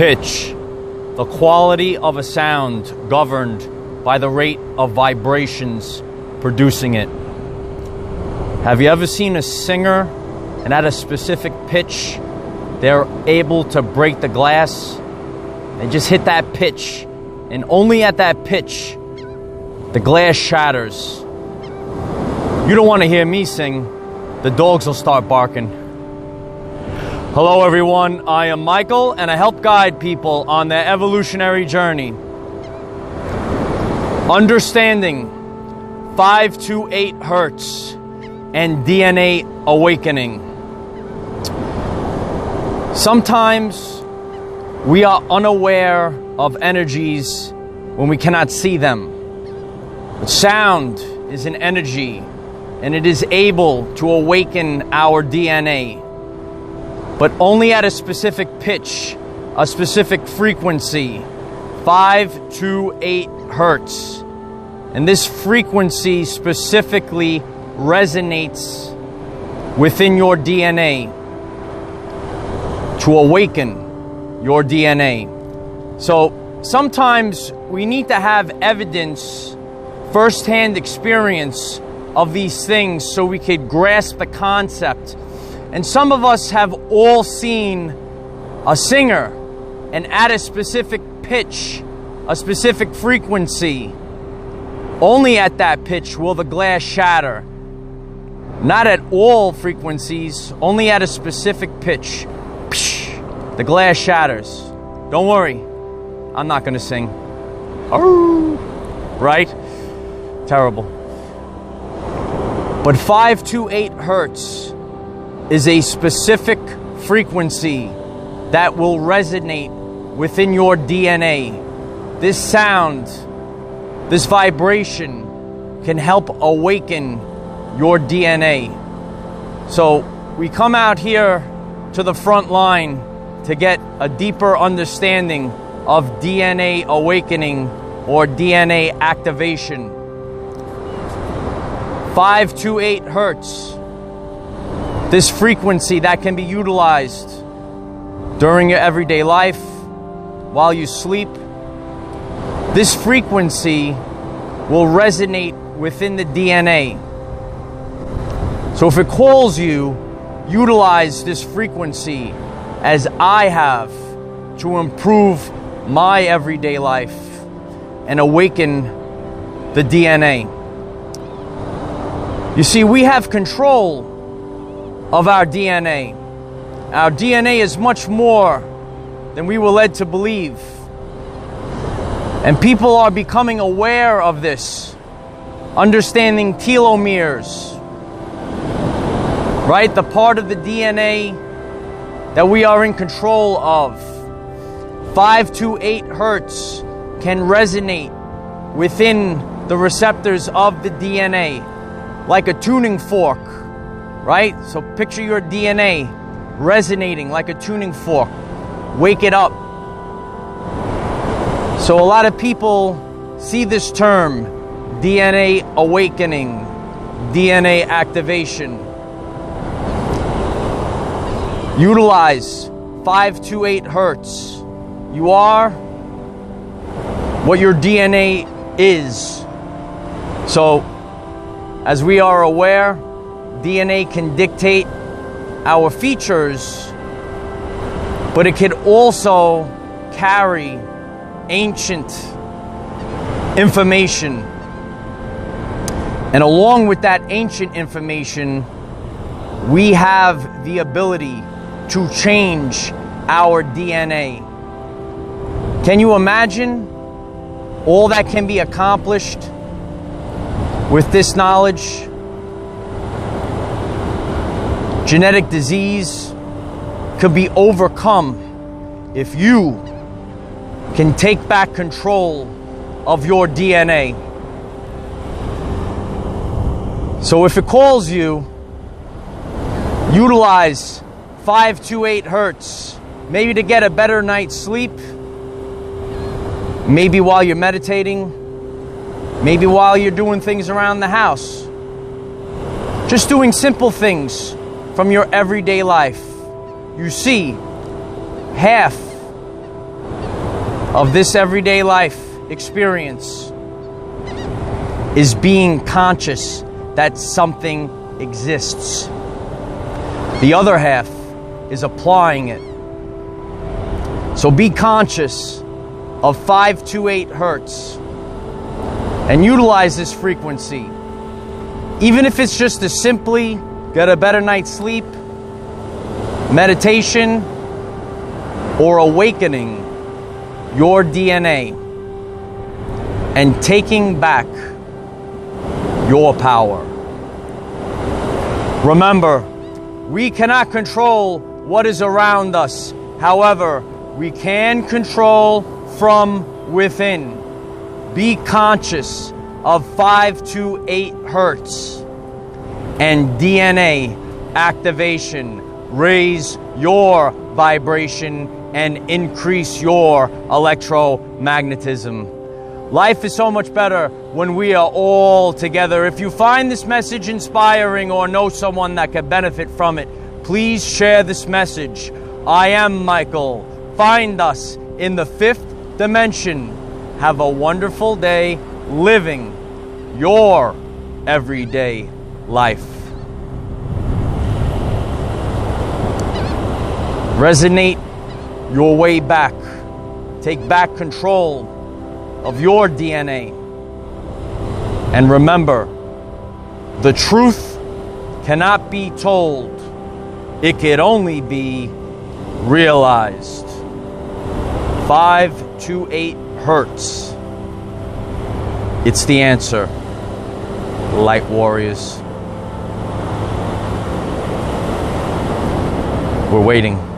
Pitch, the quality of a sound governed by the rate of vibrations producing it. Have you ever seen a singer and at a specific pitch, they're able to break the glass? They just hit that pitch, and only at that pitch, the glass shatters. You don't want to hear me sing, the dogs will start barking. Hello everyone, I am Michael and I help guide people on their evolutionary journey. Understanding 5 to 8 hertz and DNA awakening. Sometimes we are unaware of energies when we cannot see them. But sound is an energy and it is able to awaken our DNA. But only at a specific pitch, a specific frequency, 5 to 8 hertz. And this frequency specifically resonates within your DNA to awaken your DNA. So sometimes we need to have evidence, first-hand experience of these things so we could grasp the concept. And some of us have all seen a singer, and at a specific pitch, a specific frequency, only at that pitch will the glass shatter. Not at all frequencies, only at a specific pitch. The glass shatters. Don't worry, I'm not going to sing. Right? Terrible. But 5 to 8 hertz is a specific frequency that will resonate within your DNA. This sound, this vibration can help awaken your DNA. So we come out here to the front line to get a deeper understanding of DNA awakening or DNA activation. 5 to 8 hertz. This frequency that can be utilized during your everyday life, while you sleep. This frequency will resonate within the DNA. So if it calls you, utilize this frequency as I have to improve my everyday life and awaken the DNA. You see, we have control of our DNA. Our DNA is much more than we were led to believe. And people are becoming aware of this, understanding telomeres, right? The part of the DNA that we are in control of. 5 to 8 hertz can resonate within the receptors of the DNA like a tuning fork. Right? So picture your DNA resonating like a tuning fork. Wake it up. So a lot of people see this term, DNA awakening, DNA activation. Utilize 5 to 8 hertz. You are what your DNA is. So, as we are aware, DNA can dictate our features, but it can also carry ancient information. And along with that ancient information, we have the ability to change our DNA. Can you imagine all that can be accomplished with this knowledge? Genetic disease could be overcome if you can take back control of your DNA. So if it calls you, utilize 5 to 8 hertz, maybe to get a better night's sleep, maybe while you're meditating, maybe while you're doing things around the house. Just doing simple things from your everyday life. You see, half of this everyday life experience is being conscious that something exists. The other half is applying it. So be conscious of 528 hertz and utilize this frequency. Even if it's just to simply get a better night's sleep, meditation, or awakening your DNA and taking back your power. Remember, we cannot control what is around us. However, we can control from within. Be conscious of 528 hertz and DNA activation. Raise your vibration and increase your electromagnetism. Life is so much better when we are all together. If you find this message inspiring or know someone that could benefit from it, please share this message. I am Michael. Find us in the 5th dimension. Have a wonderful day living your everyday life. Resonate your way back. Take back control of your DNA. And remember, the truth cannot be told. It can only be realized. 528 hertz. It's the answer, light warriors. We're waiting.